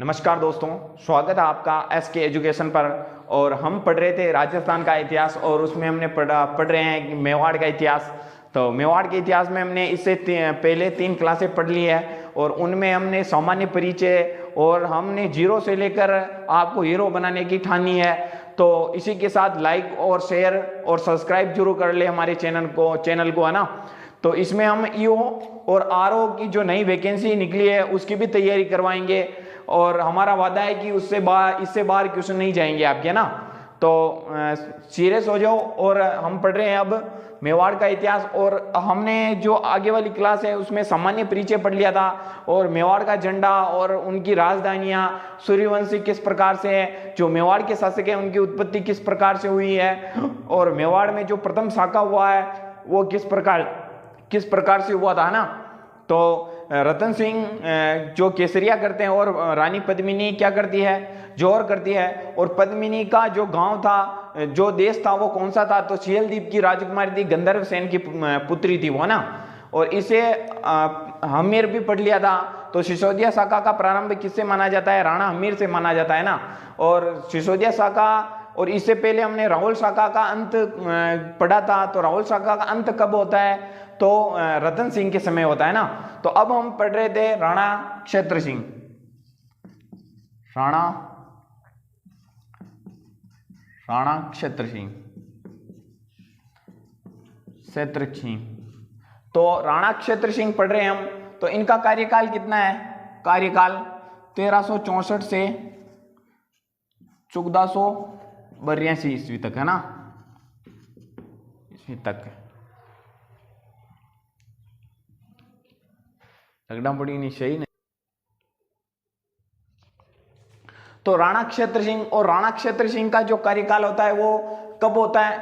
नमस्कार दोस्तों, स्वागत है आपका एसके एजुकेशन पर। और हम पढ़ रहे थे राजस्थान का इतिहास और उसमें हमने पढ़ रहे हैं कि मेवाड़ का इतिहास। तो मेवाड़ के इतिहास में हमने इससे पहले 3 क्लासें पढ़ ली है और उनमें हमने सामान्य परिचय और हमने जीरो से लेकर आपको हीरो बनाने की ठानी है। तो इसी के साथ लाइक और शेयर और सब्सक्राइब जरूर कर ले हमारे चैनल को, है ना। तो इसमें हम ईओ और आरओ की जो नई वैकेंसी निकली है उसकी भी तैयारी करवाएंगे और हमारा वादा है कि इससे बाहर क्वेश्चन नहीं जाएंगे आपके, है ना। तो सीरियस हो जाओ। और हम पढ़ रहे हैं अब मेवाड़ का इतिहास और हमने जो आगे वाली क्लास है उसमें सामान्य परिचय पढ़ लिया था और मेवाड़ का झंडा और उनकी राजधानियां, सूर्यवंशी किस प्रकार से है, जो मेवाड़ के शासक है उनकी उत्पत्ति किस प्रकार से हुई है और मेवाड़ में जो प्रथम शाखा हुआ है वो किस प्रकार से हुआ था, है ना। तो रतन सिंह जो केसरिया करते हैं और रानी पद्मिनी क्या करती है, जौहर करती है। और पद्मिनी का जो गांव था, जो देश था वो कौन सा था, तो सियल द्वीप की राजकुमारी थी, गंधर्व सेन की पुत्री थी वो, ना। और इसे हमीर भी पढ़ लिया था। तो सिसोदिया शाखा का प्रारंभ किससे माना जाता है, राणा हमीर से माना जाता है, ना। और सिसोदिया शाखा और इससे पहले हमने राहुल शाखा का अंत पढ़ा था। तो राहुल शाखा का अंत कब होता है, तो रतन सिंह के समय होता है, ना। तो अब हम पढ़ रहे थे राणा क्षेत्र सिंह। तो राणा क्षेत्र सिंह पढ़ रहे हैं हम। तो इनका कार्यकाल कितना है, कार्यकाल 1364 से 1482 ईस्वी तक, है ना, ईस्वी तक। लगना पड़ी नहीं, सही नहीं। तो राणा क्षेत्र सिंह का जो कार्यकाल होता है वो कब होता है,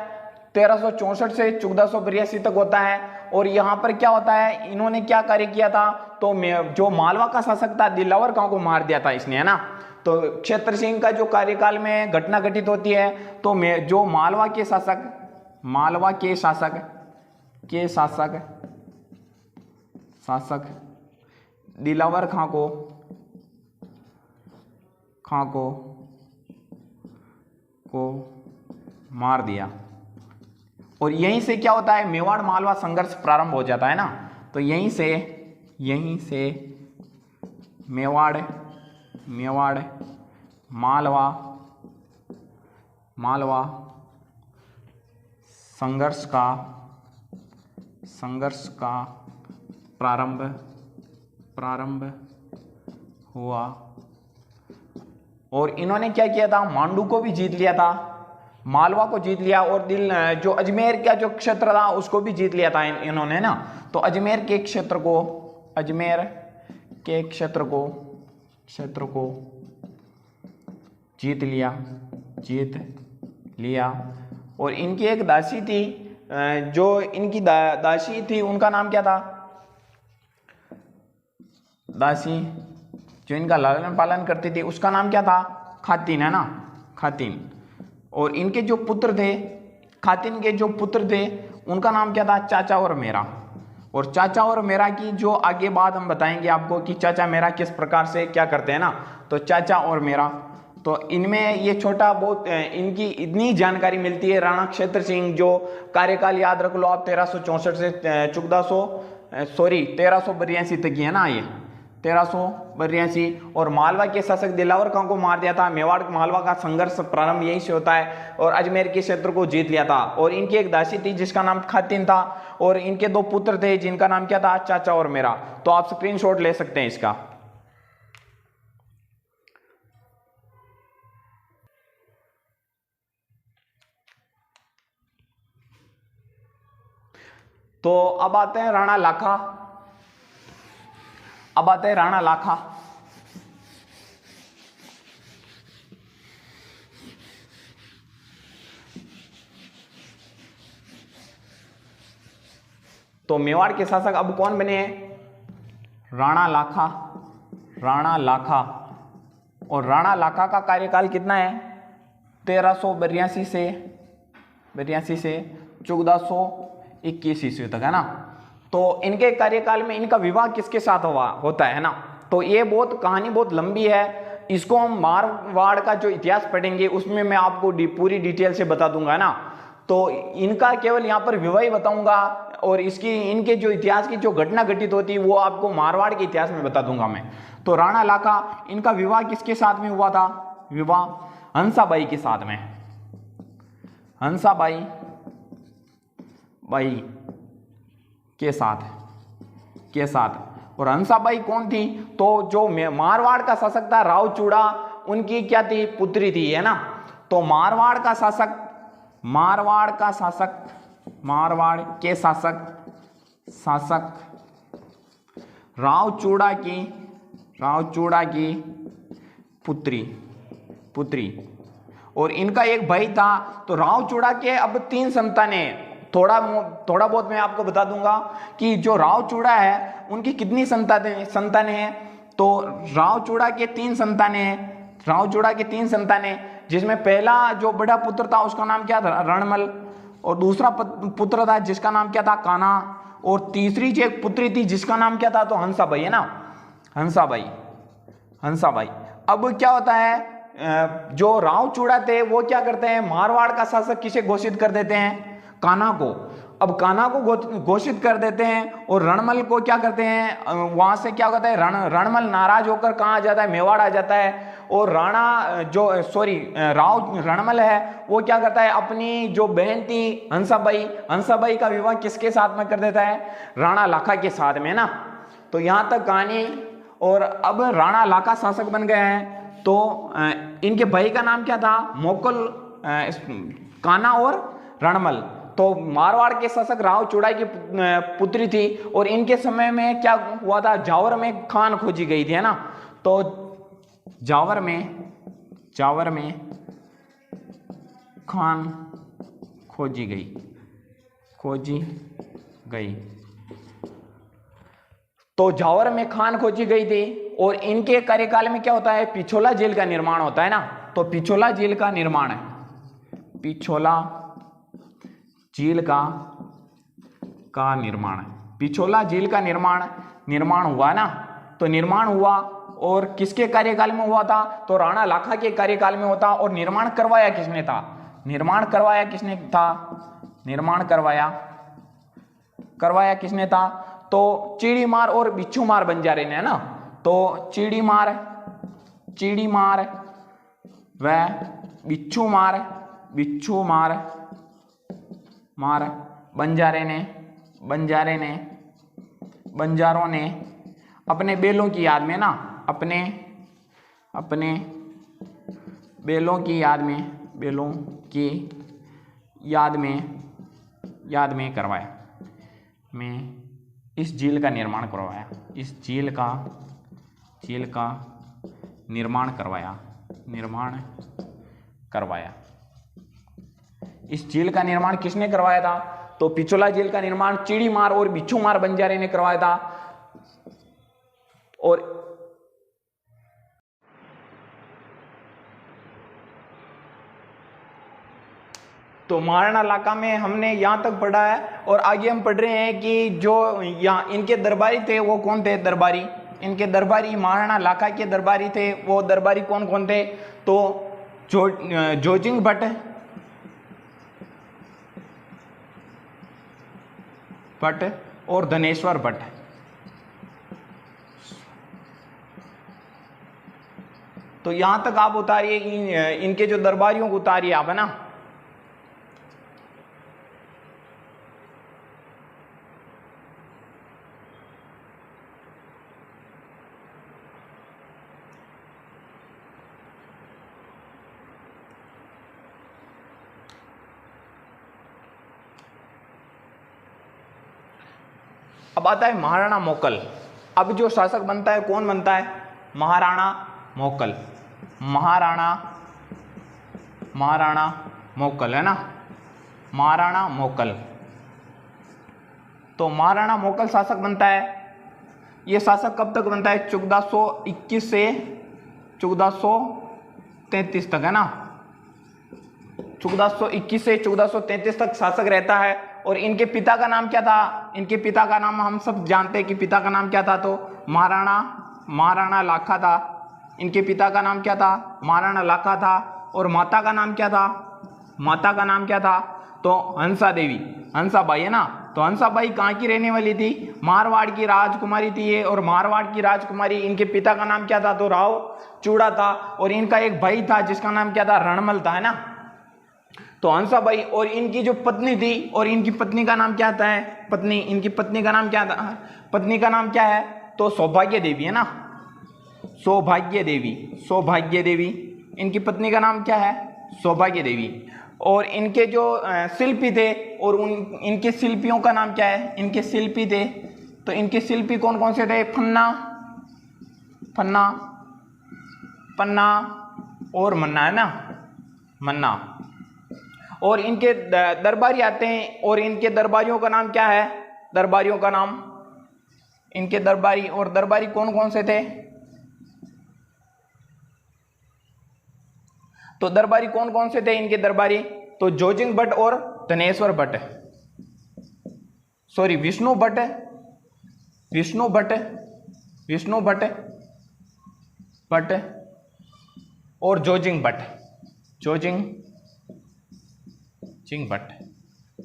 1364 से 1482 तक होता है। और यहाँ पर क्या होता है, इन्होंने क्या कार्य किया था, तो जो मालवा का शासक था दिलावर खां को मार दिया था इसने, है ना। तो क्षेत्र सिंह का जो कार्यकाल में घटना घटित होती है, तो जो मालवा के शासक दिलावर खां को मार दिया। और यहीं से क्या होता है, मेवाड़ मालवा संघर्ष प्रारंभ हो जाता है, ना। तो यहीं से मेवाड़ मालवा संघर्ष का प्रारंभ हुआ। और इन्होंने क्या किया था, मांडू को भी जीत लिया था, मालवा को जीत लिया और जो अजमेर का जो क्षेत्र था उसको भी जीत लिया था इन्होंने, ना। तो अजमेर के क्षेत्र को जीत लिया। और इनकी एक दासी थी, जो इनकी दासी थी उनका नाम क्या था, दासी जो इनका लालन पालन करती थी उसका नाम क्या था, खातिन, है ना, खातिन। और इनके जो पुत्र थे, खातिन के जो पुत्र थे उनका नाम क्या था, चाचा और मेरा। और चाचा और मेरा की जो आगे बात हम बताएंगे आपको कि चाचा मेरा किस प्रकार से क्या करते हैं, ना। तो चाचा और मेरा, तो इनमें ये छोटा बहुत इनकी इतनी जानकारी मिलती है। राणा क्षेत्र सिंह जो कार्यकाल याद रख लो आप, 1364 से 1382 तक की है ना, ये 1382। और मालवा के शासक दिलावर खां को मार दिया था। मेवाड़ मालवा का संघर्ष प्रारंभ यहीं से होता है और अजमेर के क्षेत्र को जीत लिया था। और इनकी एक दासी थी जिसका नाम खातिन था और इनके 2 पुत्र थे जिनका नाम क्या था, चाचा और मेरा। तो आप स्क्रीनशॉट ले सकते हैं इसका। तो अब आते हैं राणा लाखा। तो मेवाड़ के शासक अब कौन बने हैं, राणा लाखा। और राणा लाखा का कार्यकाल कितना है, 1382 से 1421 ईस्वी तक, है ना। तो इनके कार्यकाल में इनका विवाह किसके साथ होता है ना। तो ये कहानी बहुत लंबी है, इसको हम मारवाड़ का जो इतिहास पढ़ेंगे उसमें मैं आपको पूरी डिटेल से बता दूंगा ना। तो इनका केवल यहाँ पर विवाह ही बताऊंगा और इसकी इनके जो इतिहास की जो घटना घटित होती है वो आपको मारवाड़ के इतिहास में बता दूंगा मैं। तो राणा लाखा, इनका विवाह किसके साथ में हुआ था? विवाह हंसाबाई के साथ में, हंसाबाई के साथ। और हंसाबाई कौन थी? तो जो मारवाड़ का शासक था राव चूड़ा, उनकी क्या थी? पुत्री थी, है ना। तो मारवाड़ के शासक राव चूड़ा की पुत्री और इनका एक भाई था। तो राव चूड़ा के अब 3 संतानें, थोड़ा बहुत मैं आपको बता दूंगा कि जो राव चूड़ा है उनकी कितनी संतानें हैं। तो राव चूड़ा के 3 संतानें, जिसमें पहला जो बड़ा पुत्र था उसका नाम क्या था? रणमल। और दूसरा पुत्र था जिसका नाम क्या था? कान्हा। और तीसरी जो एक पुत्री थी जिसका नाम क्या था? तो हंसाबाई, है ना, हंसाबाई। अब क्या होता है, जो राव चूड़ा थे वो क्या करते हैं? मारवाड़ का शासक किसे घोषित कर देते हैं? कान्हा को। अब कान्हा को घोषित कर देते हैं और रणमल को क्या करते हैं? वहां से क्या होता है, रणमल नाराज होकर कहाँ आ जाता है? मेवाड़ आ जाता है। और राव रणमल है वो क्या करता है? अपनी जो बहन थी हंसाबाई का विवाह किसके साथ में कर देता है? राणा लाखा के साथ में ना। तो यहां तक कहानी। और अब राणा लाखा शासक बन गए हैं। तो इनके भाई का नाम क्या था? मोकल, कान्हा और रणमल। तो मारवाड़ के शासक राव चूड़ा की पुत्री थी और इनके समय में क्या हुआ था? जावर में खान खोजी गई थी, है ना। तो जावर में खान खोजी गई। तो जावर में खान खोजी गई थी और इनके कार्यकाल में क्या होता है? पिछोला जेल का निर्माण होता है ना। तो पिछोला जेल का निर्माण हुआ ना। तो निर्माण हुआ और किसके कार्यकाल में हुआ था? तो राणा लाखा के कार्यकाल में होता। और निर्माण करवाया किसने था? तो चिड़ीमार और बिच्छूमार बंजारे ने, है ना। तो चिड़ीमार व बिच्छूमार बंजारों ने अपने बेलों की याद में ना, अपने बेलों की याद में करवाया, इस झील का निर्माण करवाया, इस झील का निर्माण किसने करवाया था? तो पिछोला झील का निर्माण चिड़ीमार और बिच्छूमार बंजारे ने करवाया था। और तो महाराणा लाखा में हमने यहां तक पढ़ा है और आगे हम पढ़ रहे हैं कि जो यहाँ इनके दरबारी थे वो कौन थे? इनके दरबारी महाराणा लाखा के दरबारी थे। वो दरबारी कौन कौन थे? तो जोजिंग भट्ट और धनेश्वर भट्ट। तो यहां तक आप उतारिए, इनके जो दरबारियों को उतारिए आप, है ना। अब आता है महाराणा मोकल। अब जो शासक बनता है कौन बनता है? महाराणा मोकल, है ना, महाराणा मोकल। तो महाराणा मोकल शासक बनता है। ये शासक कब तक बनता है? 1421 से 1433 तक, है ना। 1421 से 1433 तक शासक रहता है। और इनके पिता का नाम क्या था? इनके पिता का नाम हम सब जानते हैं कि पिता का नाम क्या था। तो महाराणा लाखा था, इनके पिता का नाम क्या था? महाराणा लाखा था। और माता का नाम क्या था? माता का नाम क्या था? तो हंसा देवी, हंसाबाई है ना। तो हंसाबाई कहाँ की रहने वाली थी? मारवाड़ की राजकुमारी थी ये। और मारवाड़ की राजकुमारी, इनके पिता का नाम क्या था? तो राव चूड़ा था। और इनका एक भाई था जिसका नाम क्या था? रणमल था, है ना। तो हंसाबाई और इनकी जो पत्नी थी, और इनकी पत्नी का नाम क्या था? पत्नी, इनकी पत्नी का नाम क्या था? पत्नी का नाम क्या है? तो सौभाग्य देवी, है ना। सौभाग्य देवी, सौभाग्य देवी, इनकी पत्नी का नाम क्या है? सौभाग्य देवी। और इनके जो शिल्पी थे, और इनके शिल्पियों का नाम क्या है? इनके शिल्पी थे, तो इनके शिल्पी कौन कौन से थे? फन्ना, फन्ना, पन्ना और मन्ना, है ना, मन्ना। और इनके दरबारी आते हैं, और इनके दरबारियों का नाम क्या है? दरबारियों का नाम, इनके दरबारी, और दरबारी कौन कौन से थे? तो दरबारी कौन कौन से थे इनके दरबारी? तो जोजिंग भट्ट और धनेश्वर भट्ट, सॉरी विष्णु भट्ट, विष्णु भट्ट, विष्णु भट्ट, भट्ट और जोजिंग भट्ट, जोजिंग जिंग भट्ट।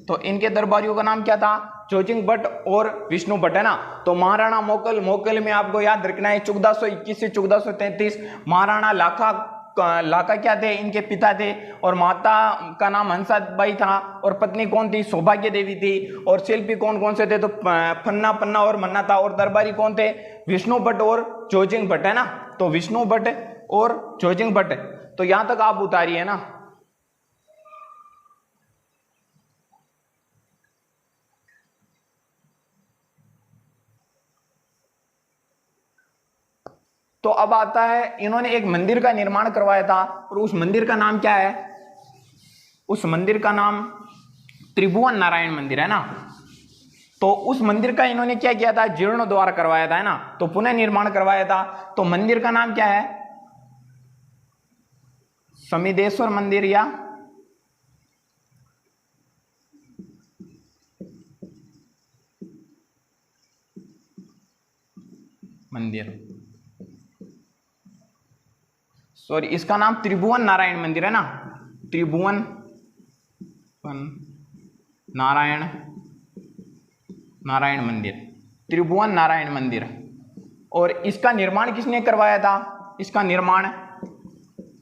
तो इनके दरबारियों का नाम क्या था? जोजिंग भट्ट और विष्णु भट्ट, है ना। तो महाराणा मोकल, मोकल में आपको याद रखना है 1421 से 1433। महाराणा लाखा, लाखा क्या थे? इनके पिता थे। और माता का नाम हंसाबाई था। और पत्नी कौन थी? सौभाग्य देवी थी। और शिल्पी कौन कौन से थे? तो फन्ना, पन्ना और मन्ना था। और दरबारी कौन थे? विष्णु भट्ट और जोजिंग भट्ट, है ना। तो विष्णु भट्ट और जोजिंग भट्ट, तो यहां तक आप उतारिए ना। तो अब आता है, इन्होंने एक मंदिर का निर्माण करवाया था, और उस मंदिर का नाम क्या है? उस मंदिर का नाम त्रिभुवन नारायण मंदिर, है ना। तो उस मंदिर का इन्होंने क्या किया था? जीर्णोद्धार करवाया था, है ना। तो पुनः निर्माण करवाया था। तो मंदिर का नाम क्या है? समिदेश्वर मंदिर या मंदिर, सॉरी इसका नाम त्रिभुवन नारायण मंदिर, है ना। त्रिभुवन नारायण, नारायण मंदिर, त्रिभुवन नारायण मंदिर। और इसका निर्माण किसने करवाया था? इसका निर्माण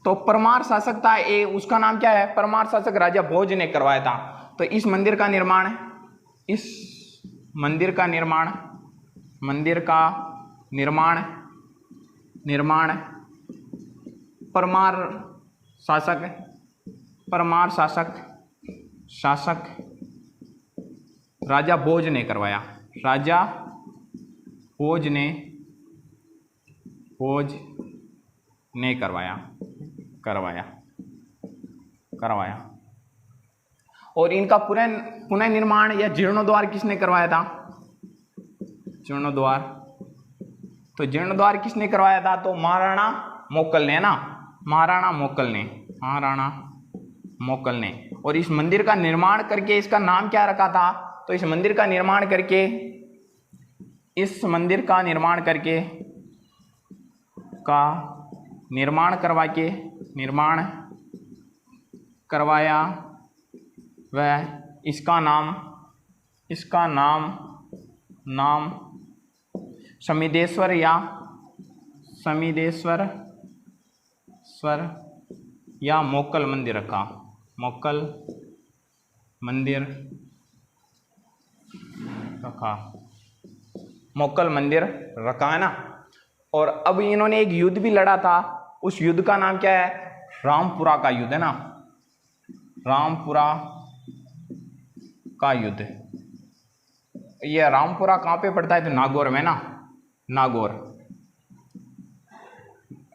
तो परमार शासक था, उसका नाम क्या है? परमार शासक राजा भोज ने करवाया था। तो इस मंदिर का निर्माण, इस मंदिर का निर्माण, मंदिर का निर्माण, निर्माण परमार शासक, परमार शासक, शासक राजा भोज ने करवाया। राजा भोज ने, भोज ने करवाया, करवाया, करवाया। और इनका पुनः निर्माण या जीर्णोद्धार किसने करवाया था? जीर्णोद्धार, तो जीर्णोद्धार किसने करवाया था? तो महाराणा मोकल ने, ना, महाराणा मोकल ने, महाराणा मोकल ने। और इस मंदिर का निर्माण करके इसका नाम क्या रखा था? तो इस मंदिर का निर्माण करके, इस मंदिर का निर्माण करके, का निर्माण करवा के, निर्माण करवाया वह इसका नाम, इसका नाम, नाम समिदेश्वर या समिदेश्वर स्वर या मोकल मंदिर रखा, मोकल मंदिर रखा, मोकल मंदिर रखा, है ना। और अब इन्होंने एक युद्ध भी लड़ा था। उस युद्ध का नाम क्या है? रामपुरा का युद्ध, है ना, रामपुरा का युद्ध। ये रामपुरा कहाँ पे पड़ता है? तो नागौर में, ना, नागौर।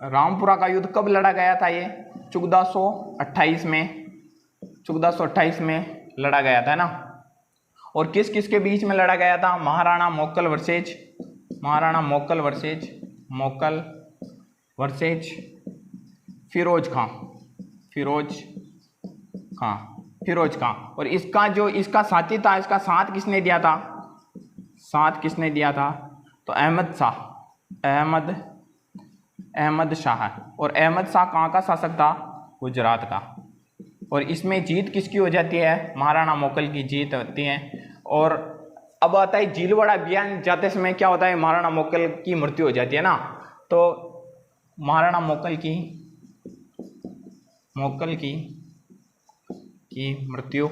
रामपुरा का युद्ध कब लड़ा गया था? ये 1428 में, 1428 में लड़ा गया था, ना। और किस किस के बीच में लड़ा गया था? महाराणा मोकल वर्सेज, महाराणा मोकल वर्सेज, मोकल वर्सेज फिरोज खां, फिरोज खां, फिरोज खां। और इसका जो इसका साथी था, इसका साथ किसने दिया था? साथ किसने दिया था? तो अहमद शाह, अहमद, अहमद शाह। और अहमद शाह कहाँ का शासक था? गुजरात का। और इसमें जीत किसकी हो जाती है? महाराणा मोकल की जीत होती है। और अब आता है झीलवाड़ा अभियान जाते समय क्या होता है? महाराणा मोकल की मृत्यु हो जाती है ना। तो महाराणा मोकल की मृत्यु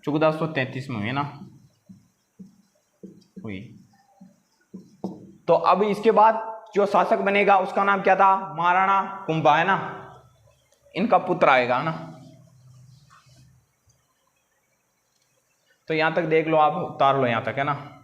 1433 में हुई ना, हुई। तो अब इसके बाद जो शासक बनेगा उसका नाम क्या था? महाराणा कुंभा, है ना, इनका पुत्र आएगा ना। तो यहां तक देख लो, आप उतार लो यहां तक, है ना।